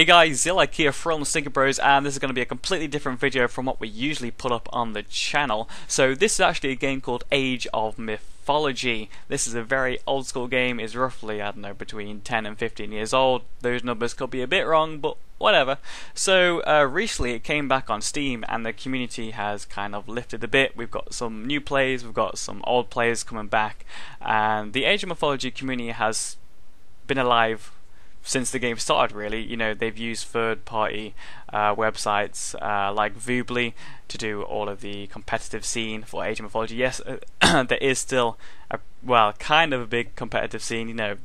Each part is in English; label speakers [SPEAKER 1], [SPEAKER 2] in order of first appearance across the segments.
[SPEAKER 1] Hey guys, Zilak here from Stinker Bros, and this is going to be a completely different video from what we usually put up on the channel. So this is actually a game called Age of Mythology. This is a very old school game. It's roughly, I don't know, between 10 and 15 years old. Those numbers could be a bit wrong, but whatever. So recently it came back on Steam and the community has kind of lifted a bit. We've got some new players, we've got some old players coming back, and the Age of Mythology community has been alive since the game started, really. You know, they've used third-party websites like Voobly to do all of the competitive scene for Age of Mythology. Yes, there is still kind of a big competitive scene. You know,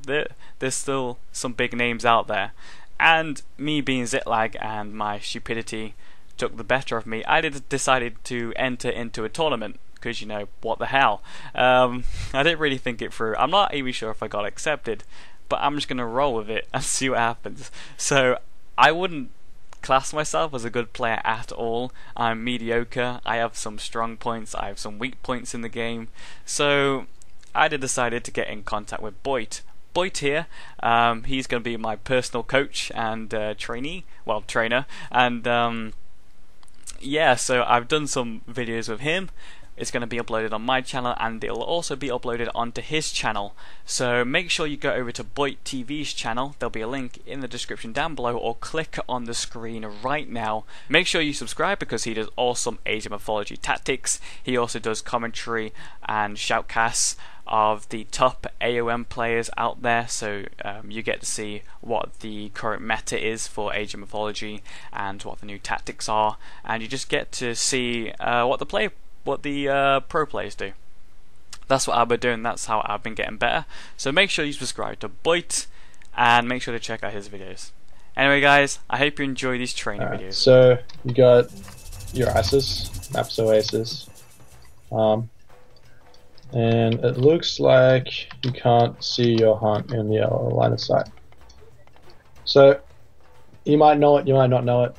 [SPEAKER 1] there's still some big names out there. And me being Zitlag and my stupidity took the better of me. I decided to enter into a tournament because, you know, what the hell. I didn't really think it through. I'm not even sure if I got accepted, but I'm just going to roll with it and see what happens. So I wouldn't class myself as a good player at all. I'm mediocre. I have some strong points, I have some weak points in the game. So I decided to get in contact with Boit. Boit here, he's going to be my personal coach and trainer. And yeah, so I've done some videos with him. It's going to be uploaded on my channel, and it'll also be uploaded onto his channel. So make sure you go over to Boit TV's channel. There'll be a link in the description down below, or click on the screen right now. Make sure you subscribe because he does awesome Age of Mythology tactics. He also does commentary and shoutcasts of the top AOM players out there, so you get to see what the current meta is for Age of Mythology and what the new tactics are, and you just get to see what the pro players do. That's what I've been doing, that's how I've been getting better. So make sure you subscribe to Boit and make sure to check out his videos. Anyway guys, I hope you enjoy these training videos.
[SPEAKER 2] So you got your Isis, Maps Oasis, and it looks like you can't see your hunt in the line of sight. So you might know it, you might not know it.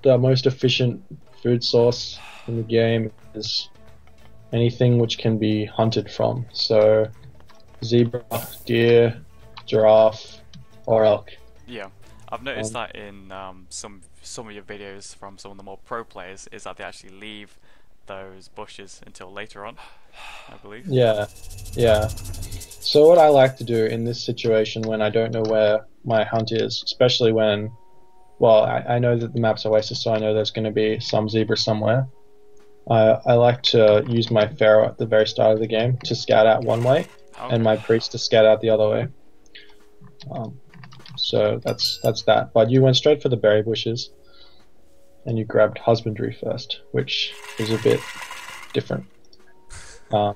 [SPEAKER 2] The most efficient food source in the game is anything which can be hunted from. So zebra, deer, giraffe, or elk.
[SPEAKER 1] Yeah, I've noticed that in some of your videos from some of the more pro players is that they actually leave those bushes until later on, I believe.
[SPEAKER 2] Yeah. So what I like to do in this situation when I don't know where my hunt is, especially when, well, I know that the map's Oasis, so I know there's going to be some zebra somewhere. I like to use my pharaoh at the very start of the game to scout out one way, and my priest to scout out the other way. So that's that. But you went straight for the berry bushes, and you grabbed husbandry first, which is a bit different.
[SPEAKER 1] I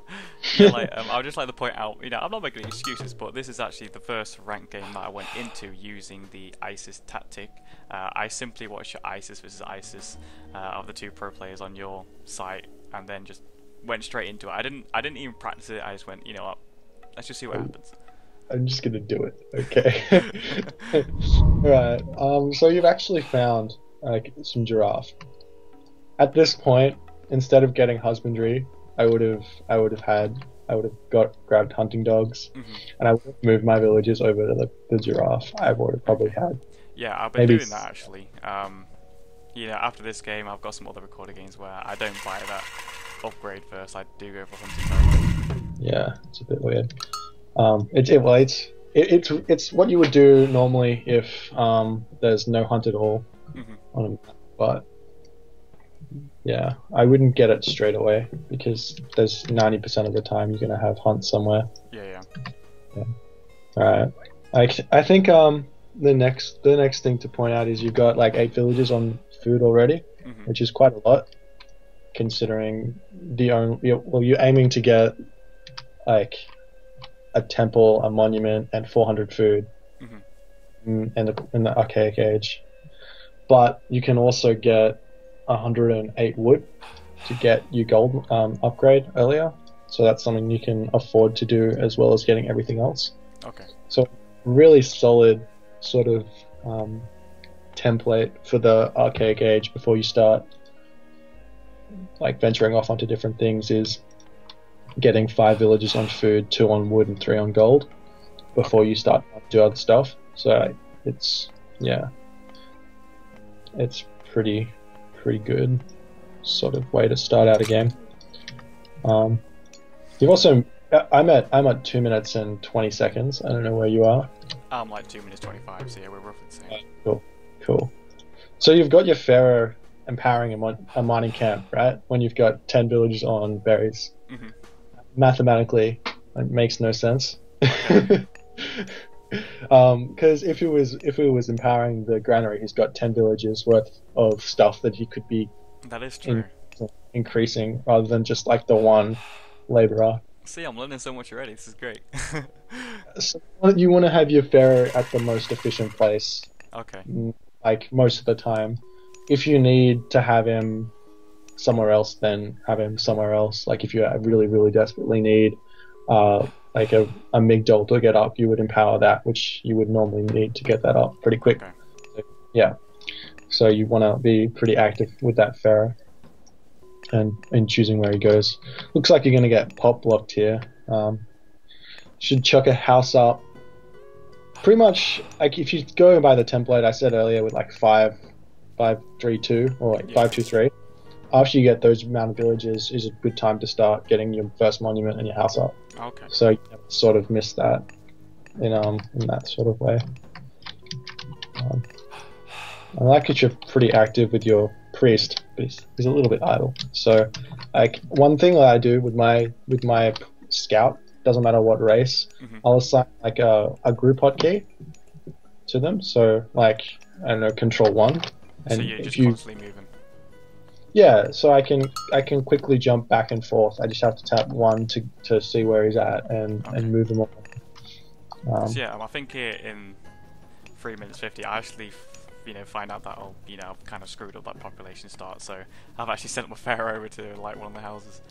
[SPEAKER 1] would just like to point out, you know, I'm not making any excuses, but this is actually the first ranked game that I went into using the ISIS tactic. I simply watched your ISIS versus ISIS of the two pro players on your site, and then just went straight into it. I didn't even practice it. I just went, you know what, let's just see what happens.
[SPEAKER 2] I'm just gonna do it. Okay. Right. So you've actually found like some giraffe. At this point, instead of getting husbandry, I would have grabbed hunting dogs, and I would have moved my villages over to the giraffe. I would have probably had.
[SPEAKER 1] Yeah, I've been doing that actually. You know, after this game, I've got some other recorded games where I don't buy that upgrade first. I do go for hunting dogs.
[SPEAKER 2] Yeah, it's a bit weird. It's what you would do normally if there's no hunt at all on a map, but yeah, I wouldn't get it straight away because there's 90% of the time you're gonna have hunt somewhere.
[SPEAKER 1] Yeah.
[SPEAKER 2] All right. I think the next thing to point out is you've got like 8 villages on food already, which is quite a lot, considering you're aiming to get like a temple, a monument, and 400 food in the archaic age. But you can also get 108 wood to get your gold upgrade earlier, so that's something you can afford to do as well as getting everything else.
[SPEAKER 1] Okay.
[SPEAKER 2] So really solid sort of template for the archaic age before you start like venturing off onto different things is getting 5 villages on food, 2 on wood, and 3 on gold before you start to do other stuff. So it's, yeah. it's pretty good sort of way to start out a game. You've also I'm at 2 minutes and 20 seconds. I don't know where you are.
[SPEAKER 1] I'm like 2 minutes 25, so yeah, we're roughly the same.
[SPEAKER 2] Cool. So you've got your pharaoh empowering a mining camp, right? When you've got 10 villages on berries.
[SPEAKER 1] Mm-hmm.
[SPEAKER 2] Mathematically, it makes no sense. Because if it was empowering the granary, he's got 10 villages worth of stuff that he could be.
[SPEAKER 1] That is true.
[SPEAKER 2] Increasing rather than just like the one laborer.
[SPEAKER 1] See, I'm learning so much already. This is great.
[SPEAKER 2] So you want to have your pharaoh at the most efficient place.
[SPEAKER 1] Okay.
[SPEAKER 2] Like most of the time. If you need to have him somewhere else, then have him somewhere else. Like if you really, really desperately need like a migdol to get up, you would empower that, which you would normally need to get that up pretty quick.
[SPEAKER 1] Okay.
[SPEAKER 2] So, yeah. So you want to be pretty active with that pharaoh and choosing where he goes. Looks like you're going to get pop blocked here. Should chuck a house up. Pretty much, like if you go by the template I said earlier with like 5, 5, 3, 2, or like 5, 2, 3. After you get those amount of villages is a good time to start getting your first monument and your house up.
[SPEAKER 1] Okay.
[SPEAKER 2] So you sort of miss that in that sort of way. I like that you're pretty active with your priest, but he's a little bit idle. So, like one thing that I do with my scout, doesn't matter what race, I'll assign like a group hotkey to them. So like I don't know, Control 1, and
[SPEAKER 1] so you're just
[SPEAKER 2] if
[SPEAKER 1] constantly moving.
[SPEAKER 2] Yeah, so I can quickly jump back and forth. I just have to tap 1 to see where he's at and move him on.
[SPEAKER 1] So yeah, I think here in 3 minutes 50, I actually find out that I've kind of screwed up that population start. So I've actually sent my pharaoh over to like one of the houses.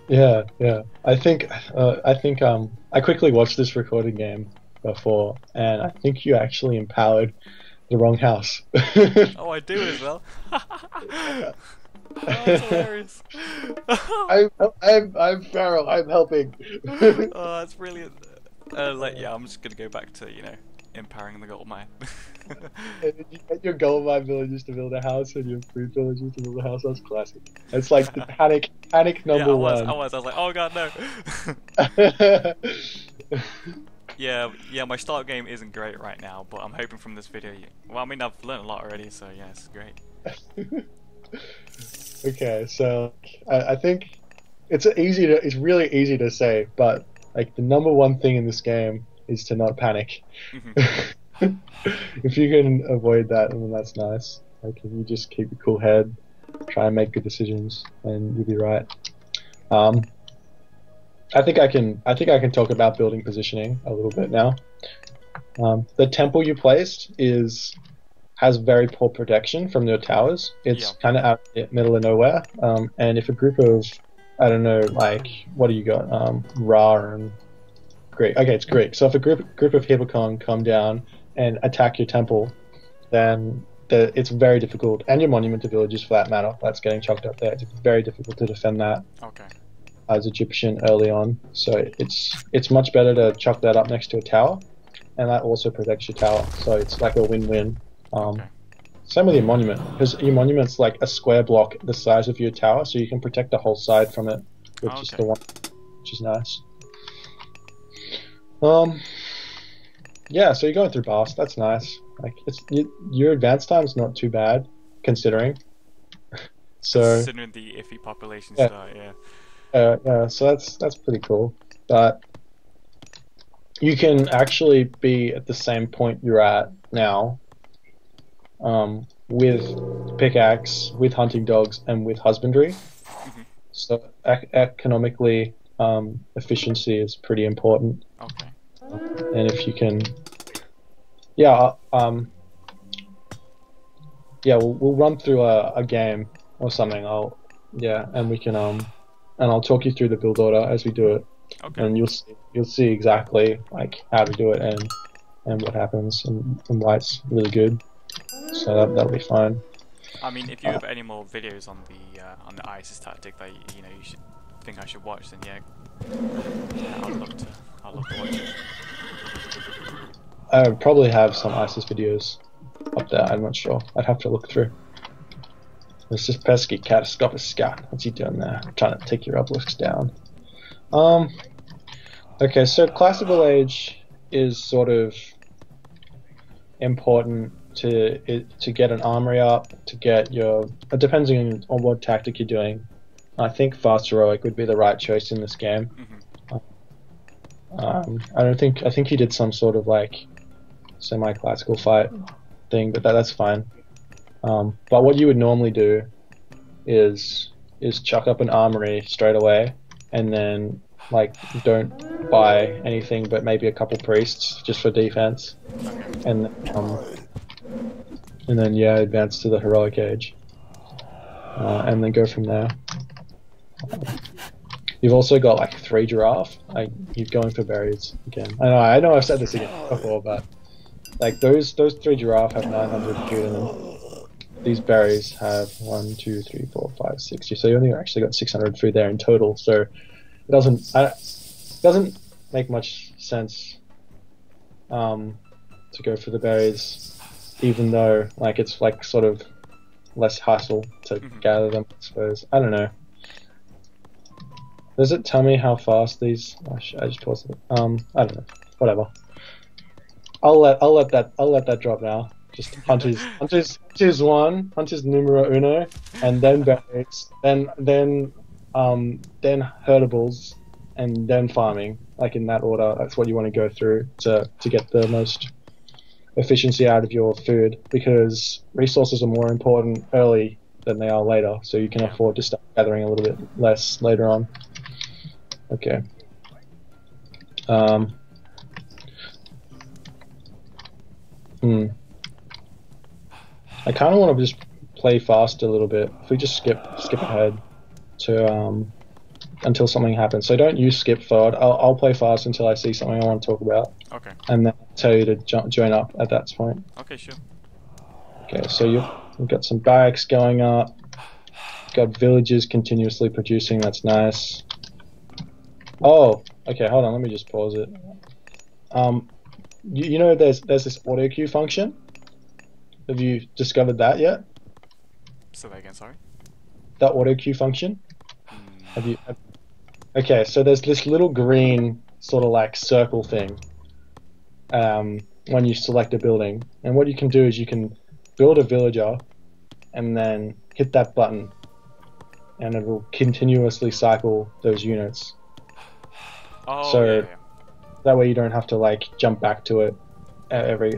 [SPEAKER 2] Yeah. I think I quickly watched this recording game before, and I think you actually empowered the wrong house.
[SPEAKER 1] Oh, I do as well. Oh, that's hilarious.
[SPEAKER 2] I'm Pharaoh. I'm helping.
[SPEAKER 1] Oh, that's brilliant. I'm just gonna go back to empowering the gold mine.
[SPEAKER 2] And you get your gold mine villagers to build a house and your food villagers to build a house. That's classic. It's like the panic number one.
[SPEAKER 1] I was like, oh god, no. Yeah, my start game isn't great right now, but I'm hoping from this video. Well, I mean, I've learned a lot already, so yeah, it's great.
[SPEAKER 2] Okay, so I think it's really easy to say, but like the number one thing in this game is to not panic. If you can avoid that, then that's nice. Like if you just keep a cool head, try and make good decisions, and you'll be right. I think I can talk about building positioning a little bit now. The temple you placed has very poor protection from your towers. It's kind of out in the middle of nowhere. And if a group of, I don't know, like what do you got? Ra and Greek. Okay, it's Greek. So if a group of Hippocon come down and attack your temple, then it's very difficult, and your monument to villages for that matter, that's getting chucked up there. It's very difficult to defend that.
[SPEAKER 1] Okay.
[SPEAKER 2] As Egyptian early on, so it's much better to chuck that up next to a tower, and that also protects your tower. So it's like a win-win. Same with your monument, because your monument's like a square block the size of your tower, so you can protect the whole side from it with just the one, which is nice. Yeah, so you're going through Bast. That's nice. Like your advance time's not too bad, considering.
[SPEAKER 1] Considering the iffy population start, yeah.
[SPEAKER 2] Yeah, so that's pretty cool. But you can actually be at the same point you're at now, with pickaxe, with hunting dogs, and with husbandry. So economically, efficiency is pretty important.
[SPEAKER 1] Okay.
[SPEAKER 2] And if you can, we'll run through a game or something. And we can and I'll talk you through the build order as we do it.
[SPEAKER 1] Okay.
[SPEAKER 2] And you'll see exactly like how to do it and what happens and why it's really good. So that'll be fine.
[SPEAKER 1] I mean, if you have any more videos on the ISIS tactic that you think I should watch, then yeah, I'd love to watch it.
[SPEAKER 2] I probably have some ISIS videos. up there. I'm not sure. I'd have to look through. There's this pesky catastrophic scout. What's he doing there? I'm trying to take your obelisks down. Okay, so classical age is sort of important to get an armory up, to get your, depending on what tactic you're doing. I think fast heroic would be the right choice in this game. I think he did some sort of like semi-classical fight thing, but that's fine. But what you would normally do is chuck up an armory straight away, and then like don't buy anything but maybe a couple priests just for defense, and then yeah, advance to the heroic age, and then go from there. You've also got like 3 giraffe. You're going for berries again. I know I've said this again before, but like those 3 giraffe have 900 food in them. These berries have 1, 2, 3, 4, 5, 6. So you only actually got 600 food there in total. So it doesn't make much sense to go for the berries, even though like it's like sort of less hassle to gather them. I suppose. I don't know. Does it tell me how fast these? I just paused it. I don't know. Whatever. I'll let that drop now. Just hunters 1, hunters numero uno, and then berries, then herdables, and then farming. Like in that order. That's what you want to go through to get the most efficiency out of your food, because resources are more important early than they are later, so you can afford to start gathering a little bit less later on. Okay. I kind of want to just play fast a little bit. If we just skip ahead to until something happens. So don't use skip forward. I'll play fast until I see something I want to talk about.
[SPEAKER 1] Okay.
[SPEAKER 2] And then I'll tell you to join up at that point.
[SPEAKER 1] Okay, sure.
[SPEAKER 2] Okay, so you've got some barracks going up. You've got villages continuously producing. That's nice. Oh, okay. Hold on. Let me just pause it. You know, there's this auto queue function. Have you discovered that yet?
[SPEAKER 1] Say that again. Sorry.
[SPEAKER 2] That auto queue function. Have you? Okay, so there's this little green sort of like circle thing. When you select a building, and what you can do is you can build a villager, and then hit that button, and it will continuously cycle those units.
[SPEAKER 1] Oh,
[SPEAKER 2] so
[SPEAKER 1] yeah.
[SPEAKER 2] that way you don't have to like jump back to it every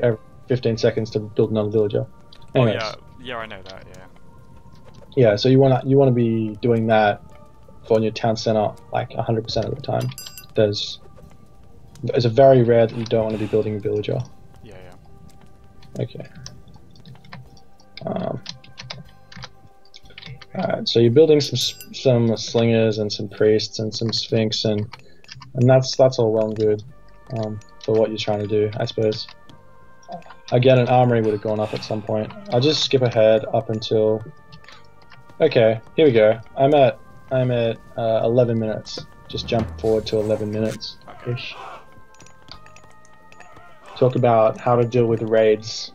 [SPEAKER 2] 15 seconds to build another villager. Anyways,
[SPEAKER 1] yeah, I know that. Yeah.
[SPEAKER 2] Yeah, so you wanna be doing that for your town center like 100% of the time. It's a very rare that you don't want to be building a villager.
[SPEAKER 1] Yeah.
[SPEAKER 2] Okay. Alright, so you're building some slingers and some priests and some sphinx, and that's all well and good for what you're trying to do, I suppose. Again, an armory would have gone up at some point. I'll just skip ahead up until. Okay, here we go. I'm at 11 minutes. Just jump forward to 11 minutes ish. Talk about how to deal with raids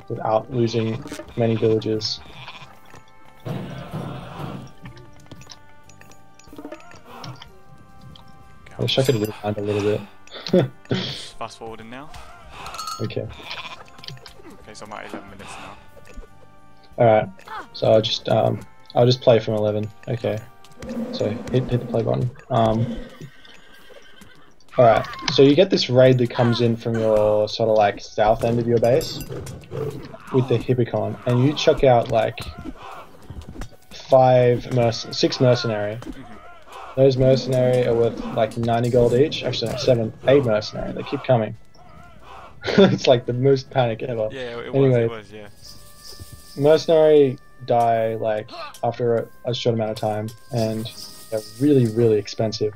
[SPEAKER 2] without losing many villages. I wish I could rewind a little bit.
[SPEAKER 1] Fast forwarding now.
[SPEAKER 2] Okay.
[SPEAKER 1] Okay, so I'm at 11 minutes now.
[SPEAKER 2] Alright, so I'll just play from 11. Okay, so hit the play button. Alright, so you get this raid that comes in from your sort of like south end of your base with the Hippicon, and you chuck out like 6 mercenary. Those mercenary are worth like 90 gold each. Actually, no, 8 mercenary. They keep coming. It's like the most panic ever.
[SPEAKER 1] Yeah, it
[SPEAKER 2] anyway,
[SPEAKER 1] was, yeah.
[SPEAKER 2] Mercenary die like after a short amount of time, and they're really, really expensive.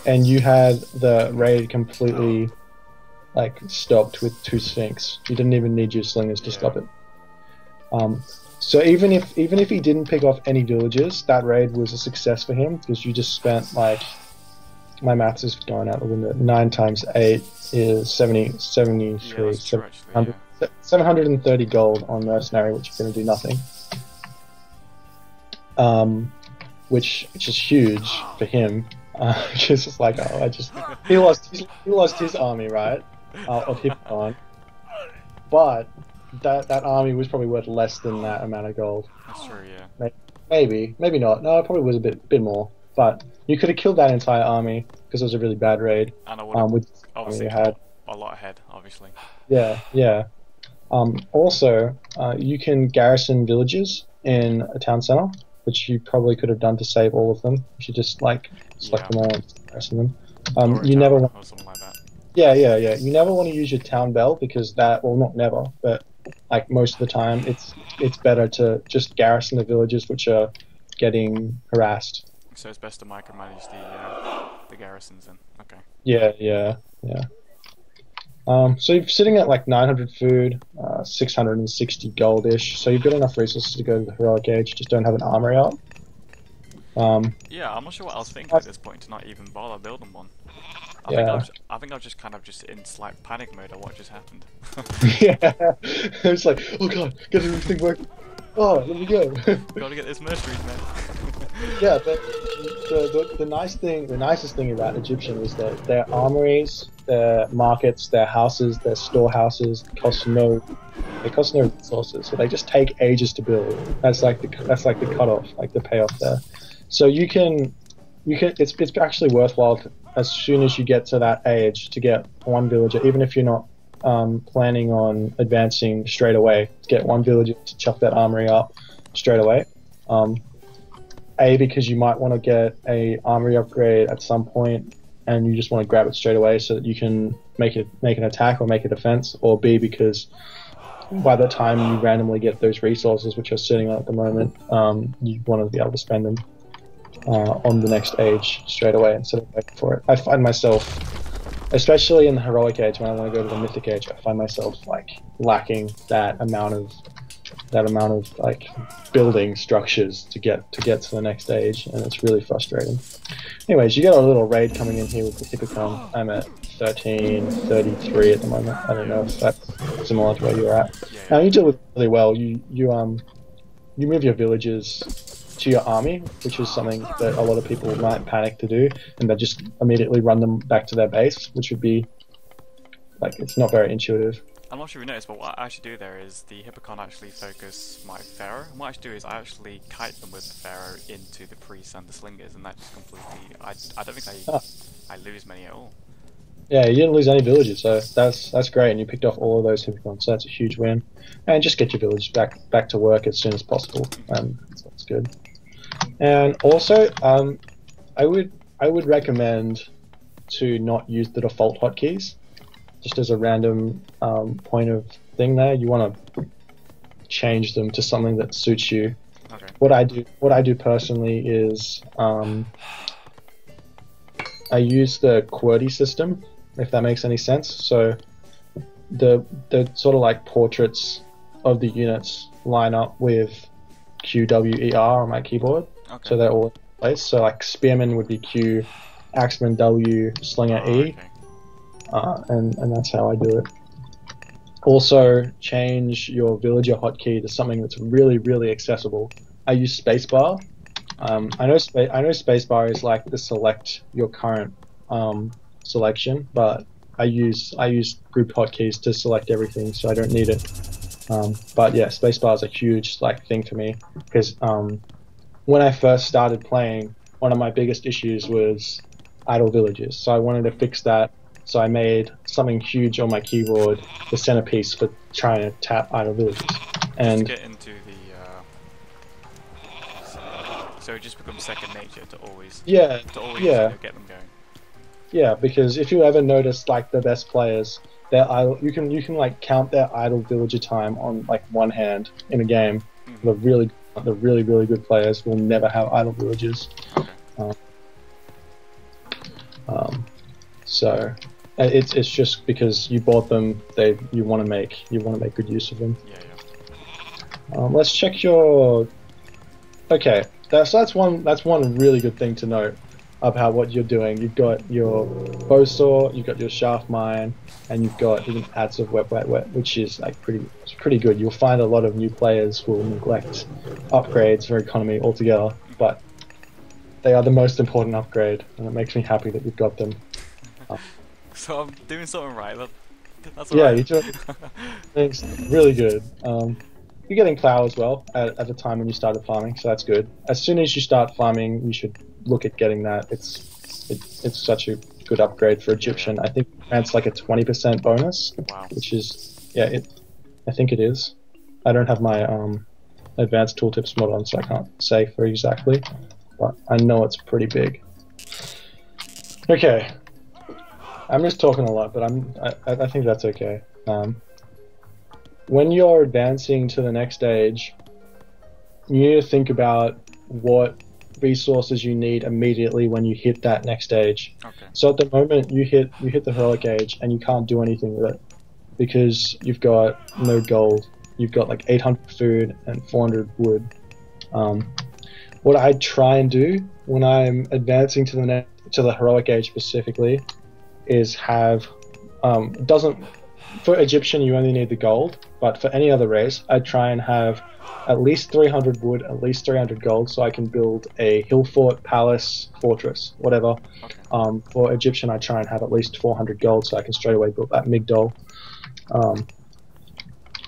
[SPEAKER 2] And you had the raid completely like stopped with 2 sphinx. You didn't even need your slingers to stop it. So even if he didn't pick off any villages, that raid was a success for him, because you just spent like my maths is going out the window. 9 times 8 is 70, 73,
[SPEAKER 1] Yeah, that's true, actually,
[SPEAKER 2] 730 gold on mercenary, which is going to do nothing. Which is huge for him. Just like, oh, he lost his army, right, of Hippon, but that army was probably worth less than that amount of gold.
[SPEAKER 1] That's true, yeah.
[SPEAKER 2] Maybe not. No, it probably was a bit more. But you could have killed that entire army because it was a really bad raid.
[SPEAKER 1] And I would have obviously
[SPEAKER 2] you had
[SPEAKER 1] a lot ahead, obviously.
[SPEAKER 2] Yeah, yeah. Also, you can garrison villages in a town center, which you probably could have done to save all of them. You should just like select them all and garrison them. You never want.
[SPEAKER 1] Or something like that.
[SPEAKER 2] Yeah. You never want to use your town bell because that, well, not never, but like most of the time, it's better to just garrison the villages which are getting harassed.
[SPEAKER 1] So it's best to micromanage the garrisons then. Okay.
[SPEAKER 2] Yeah. So you're sitting at like 900 food, 660 goldish. So you've got enough resources to go to the heroic age. Just don't have an armory up.
[SPEAKER 1] Yeah, I'm not sure what I was thinking at this point to not even bother building one. I think I was just kind of in slight panic mode at what just happened.
[SPEAKER 2] Yeah, it's like, oh god, get everything working. Oh, let me go.
[SPEAKER 1] Gotta get this mercenaries, man.
[SPEAKER 2] Yeah, but the nicest thing about Egyptian is that their armories, their markets, their houses, their storehouses cost no resources. So they just take ages to build. That's like the cutoff, like the payoff there. So it's actually worthwhile as soon as you get to that age to get one villager, even if you're not planning on advancing straight away, to get one villager to chuck that armory up straight away. Because you might want to get a armory upgrade at some point, and you just want to grab it straight away so that you can make an attack or make a defense, or B, because by the time you randomly get those resources which are sitting on at the moment, you want to be able to spend them on the next age straight away instead of waiting for it. I find myself, especially in the heroic age, when I want to go to the mythic age, I find myself like lacking that amount of like building structures to get to the next age, and it's really frustrating. Anyways, you get a little raid coming in here with the Hippocon. I'm at 1333 at the moment. I don't know if that's similar to where you're at. Now you deal with it really well. You move your villages to your army, which is something that a lot of people might panic to do, and they just immediately run them back to their base, which would be like, it's not very intuitive.
[SPEAKER 1] I'm not sure if you noticed, but what I actually do there is the Hippocon actually focus my Pharaoh. And what I actually do is I actually kite them with the Pharaoh into the priests and the slingers, and that just completely, I don't think I lose many at all.
[SPEAKER 2] Yeah, you didn't lose any villages, so that's great, and you picked off all of those Hippocons, so that's a huge win. And just get your village back to work as soon as possible, and that's good. And also, I would recommend to not use the default hotkeys. Just as a random point of thing there, you want to change them to something that suits you.
[SPEAKER 1] Okay.
[SPEAKER 2] What I do personally is I use the QWERTY system, if that makes any sense. So the sort of like portraits of the units line up with QWER on my keyboard. Okay. So they're all in place. So like Spearman would be Q, Axeman W, Slinger E.
[SPEAKER 1] Okay.
[SPEAKER 2] And that's how I do it. Also, change your villager hotkey to something that's really, really accessible. I use spacebar. I know spacebar is like to select your current selection, but I use group hotkeys to select everything, so I don't need it. But yeah, spacebar is a huge thing for me, because when I first started playing, one of my biggest issues was idle villages. So I wanted to fix that. So I made something huge on my keyboard, the centerpiece for trying to tap idle villages. And
[SPEAKER 1] to get into the so it just becomes second nature to always get them going.
[SPEAKER 2] Yeah, because if you ever notice the best players, their idle, you can count their idle villager time on one hand in a game. The really good players will never have idle villagers.
[SPEAKER 1] Okay.
[SPEAKER 2] So it's just because you bought them, you want to make good use of them.
[SPEAKER 1] Yeah.
[SPEAKER 2] Let's check your. Okay, that's one really good thing to note. about what you're doing. You've got your bow saw, you've got your shaft mine, and you've got even adds of wet, wet, wet, which is like pretty good. You'll find a lot of new players will neglect upgrades for economy altogether, but they are the most important upgrade, and it makes me happy that you've got them.
[SPEAKER 1] So I'm doing something right. That's
[SPEAKER 2] Yeah,
[SPEAKER 1] alright.
[SPEAKER 2] you're doing things really good. You're getting plow as well at the time when you started farming, so that's good. As soon as you start farming, you should look at getting that. It's such a good upgrade for Egyptian.
[SPEAKER 1] Yeah.
[SPEAKER 2] I think it's like a 20% bonus,
[SPEAKER 1] Wow.
[SPEAKER 2] which is I think it is. I don't have my advanced tooltips mod on, so I can't say for exactly, but I know it's pretty big. Okay, I'm just talking a lot, but I think that's okay. When you're advancing to the next stage, you need to think about what resources you need immediately when you hit that next stage.
[SPEAKER 1] Okay.
[SPEAKER 2] So at the moment you hit the heroic age and you can't do anything with it because you've got no gold. You've got like 800 food and 400 wood. What I try and do when I'm advancing to the heroic age specifically is have doesn't for Egyptian you only need the gold, but for any other race I try and have at least 300 wood, at least 300 gold, so I can build a hill fort, palace, fortress, whatever.
[SPEAKER 1] Okay.
[SPEAKER 2] For Egyptian I try and have at least 400 gold so I can straight away build that Migdol.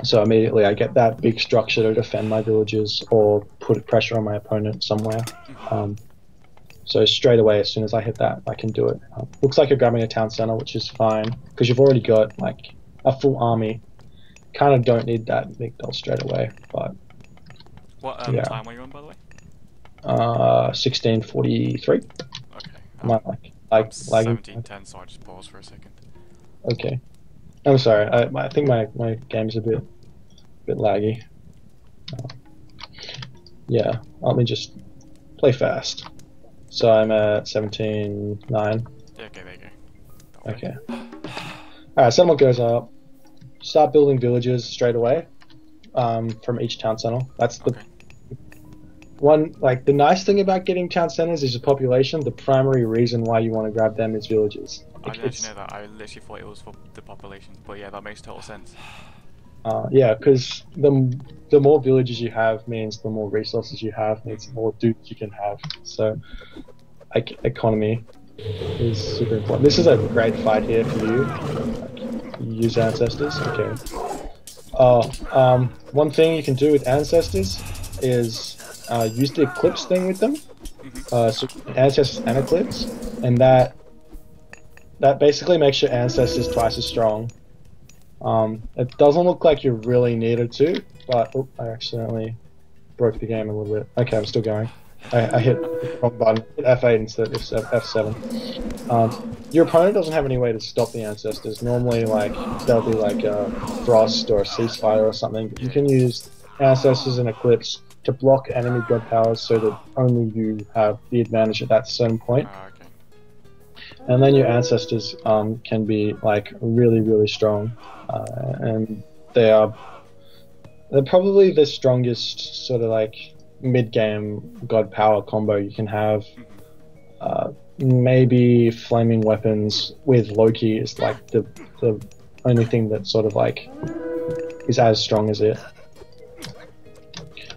[SPEAKER 2] So immediately I get that big structure to defend my villages or put pressure on my opponent somewhere. So straight away, as soon as I hit that, I can do it. Looks like you're grabbing a town center, which is fine, because you've already got like a full army. Kind of don't need that Migdol straight away, but
[SPEAKER 1] What
[SPEAKER 2] yeah.
[SPEAKER 1] time were you on, by the way?
[SPEAKER 2] 1643.
[SPEAKER 1] Okay.
[SPEAKER 2] Am I lagging?
[SPEAKER 1] 17:10, so I just paused for a second.
[SPEAKER 2] Okay. I'm sorry. I think my game's a bit laggy. Yeah. Let me just play fast. So I'm at 17:9.
[SPEAKER 1] Yeah, okay, there you go.
[SPEAKER 2] Okay. Alright, settlement goes up. Start building villages straight away from each town center. That's the one, like, the nice thing about getting town centers is the population. The primary reason why you want to grab them is villages.
[SPEAKER 1] I didn't actually know that. I literally thought it was for the population. But yeah, that makes total sense.
[SPEAKER 2] Yeah, because the more villages you have means the more resources you have, means the more dudes you can have. So, like, economy is super important. This is a great fight here for you. Like, you use ancestors. Okay. One thing you can do with ancestors is use the eclipse thing with them. So ancestors and eclipse, and that basically makes your ancestors twice as strong. It doesn't look like you really needed to, but I accidentally broke the game a little bit. Okay, I'm still going. I hit the wrong button. Hit F8 instead of F7. Your opponent doesn't have any way to stop the ancestors. Normally, like, there'll be like a frost or a ceasefire or something. But you can use ancestors and eclipse to block enemy god powers so that only you have the advantage at that certain point.
[SPEAKER 1] Okay.
[SPEAKER 2] And then your ancestors can be like really, really strong, and they're probably the strongest sort of like mid-game god power combo you can have. Maybe flaming weapons with Loki is like the only thing that sort of like is as strong as it.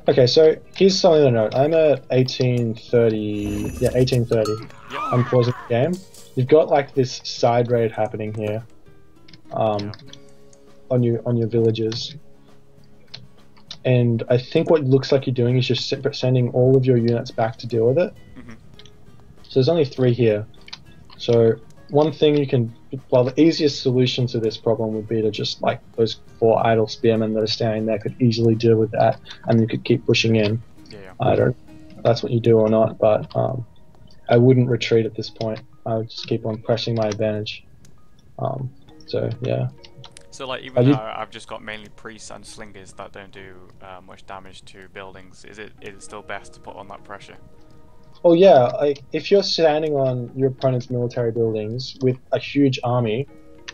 [SPEAKER 2] Okay, so here's something to note. I'm at 1830. Yeah, 1830.
[SPEAKER 1] Yep.
[SPEAKER 2] I'm pausing the game. You've got like this side raid happening here, on your villages, and I think what looks like you're doing is just sending all of your units back to deal with it. So there's only 3 here. So one thing you can, well, the easiest solution to this problem would be to just like those 4 idle spearmen that are standing there could easily deal with that, and you could keep pushing in.
[SPEAKER 1] Yeah.
[SPEAKER 2] I don't know if that's what you do or not, but I wouldn't retreat at this point. I would just keep on pressing my advantage. So yeah.
[SPEAKER 1] So like even though I've just got mainly priests and slingers that don't do much damage to buildings, is it still best to put on that pressure?
[SPEAKER 2] Oh yeah, like if you're standing on your opponent's military buildings with a huge army,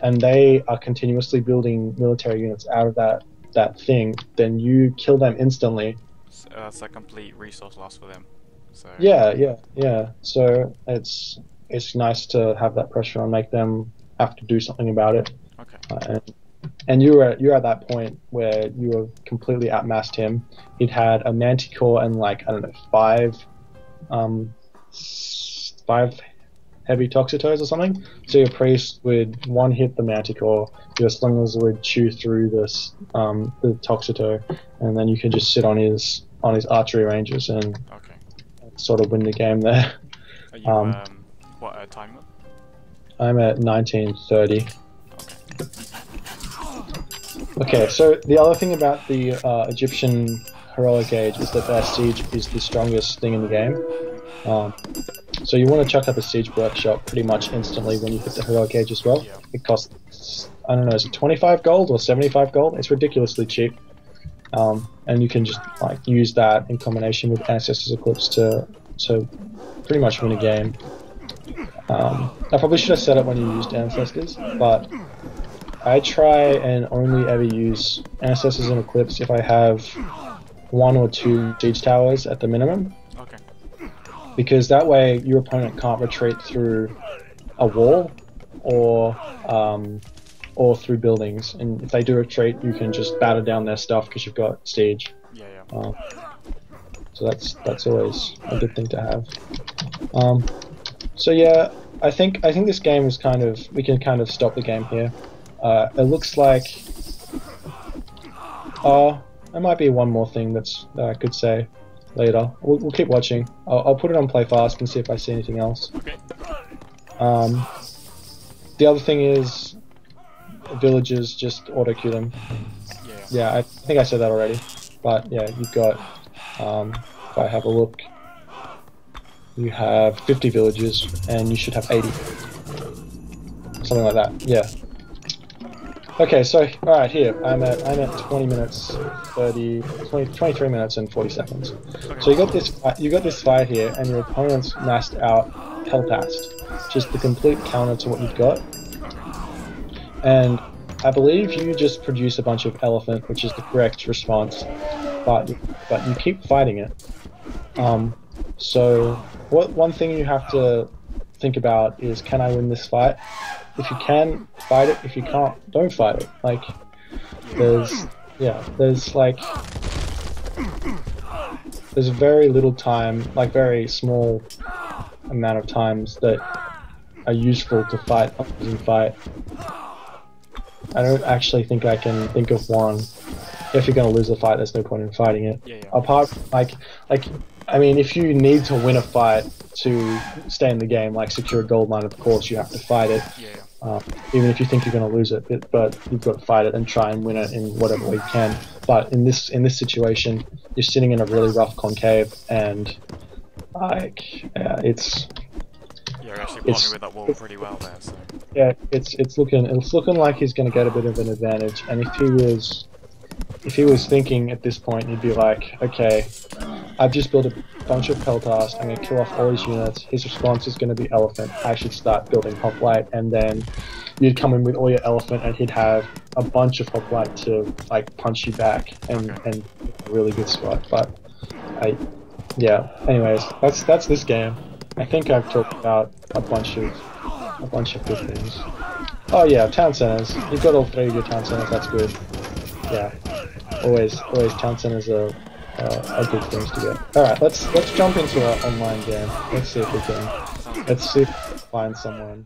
[SPEAKER 2] and they are continuously building military units out of that thing, then you kill them instantly.
[SPEAKER 1] So that's a complete resource loss for them. So
[SPEAKER 2] yeah. So it's nice to have that pressure and make them have to do something about it.
[SPEAKER 1] okay.
[SPEAKER 2] And you're at that point where you have completely outmassed him. He'd had a Manticore and like I don't know um five heavy Toxitors or something. So your priest would one hit the Manticore, your slingers would chew through this the Toxitor, and then you can just sit on his archery ranges and
[SPEAKER 1] Okay.
[SPEAKER 2] sort of win the game there.
[SPEAKER 1] Are you what time?
[SPEAKER 2] I'm at 1930.
[SPEAKER 1] Okay.
[SPEAKER 2] Okay, so the other thing about the Egyptian heroic age is that their siege is the strongest thing in the game. So you want to chuck up a siege workshop pretty much instantly when you hit the heroic age as well.
[SPEAKER 1] Yeah.
[SPEAKER 2] It costs, I don't know, is it 25 gold or 75 gold? It's ridiculously cheap. And you can just like use that in combination with Ancestors Eclipse to pretty much win a game. I probably should have said it when you used Ancestors, but I try and only ever use Ancestors and Eclipse if I have 1 or 2 siege towers at the minimum.
[SPEAKER 1] Okay.
[SPEAKER 2] Because that way your opponent can't retreat through a wall or through buildings, and if they do retreat, you can just batter down their stuff because you've got siege.
[SPEAKER 1] Yeah.
[SPEAKER 2] So that's always a good thing to have. So yeah, I think this game is we can kind of stop the game here. It looks like there might be one more thing that I could say later. We'll keep watching. I'll put it on play fast and see if I see anything else.
[SPEAKER 1] Okay.
[SPEAKER 2] The other thing is villagers, just auto queue them. Yeah, I think I said that already. But yeah, you've got if I have a look, you have 50 villagers and you should have 80. Something like that. Yeah. Okay, so alright, here I'm at 23 minutes and 40 seconds.
[SPEAKER 1] Okay.
[SPEAKER 2] So you got this fight here, and your opponent's massed out Peltast, just the complete counter to what you've got. And I believe you just produce a bunch of elephant, which is the correct response, but you keep fighting it. So one thing you have to think about is, can I win this fight? If you can, fight it. If you can't, don't fight it. Like, there's very little time, like very small amount of times that are useful to fight opposing fight. I don't actually think I can think of one. If you're going to lose a fight, there's no point in fighting it.
[SPEAKER 1] Yeah.
[SPEAKER 2] Apart from, I mean, if you need to win a fight to stay in the game, like secure a gold mine, of course you have to fight it.
[SPEAKER 1] Yeah.
[SPEAKER 2] Even if you think you're going to lose it, but you've got to fight it and try and win it in whatever way you can. But in this situation, you're sitting in a really rough concave, and it's
[SPEAKER 1] You're actually blocking with that wall pretty well there. So.
[SPEAKER 2] Yeah, it's looking like he's going to get a bit of an advantage. And if he was thinking at this point, he'd be like, okay, I've just built a bunch of Peltast, I'm going to kill off all his units, his response is going to be Elephant, I should start building Hoplite, and then you'd come in with all your Elephant and he'd have a bunch of Hoplite to like punch you back and a really good spot. But anyways, that's this game. I think I've talked about a bunch of good things. Oh yeah, town centers. You've got all 3 of your town centers, that's good. Yeah. Always town centers are good things to get. Alright, let's jump into our online game. Let's see if we can find someone.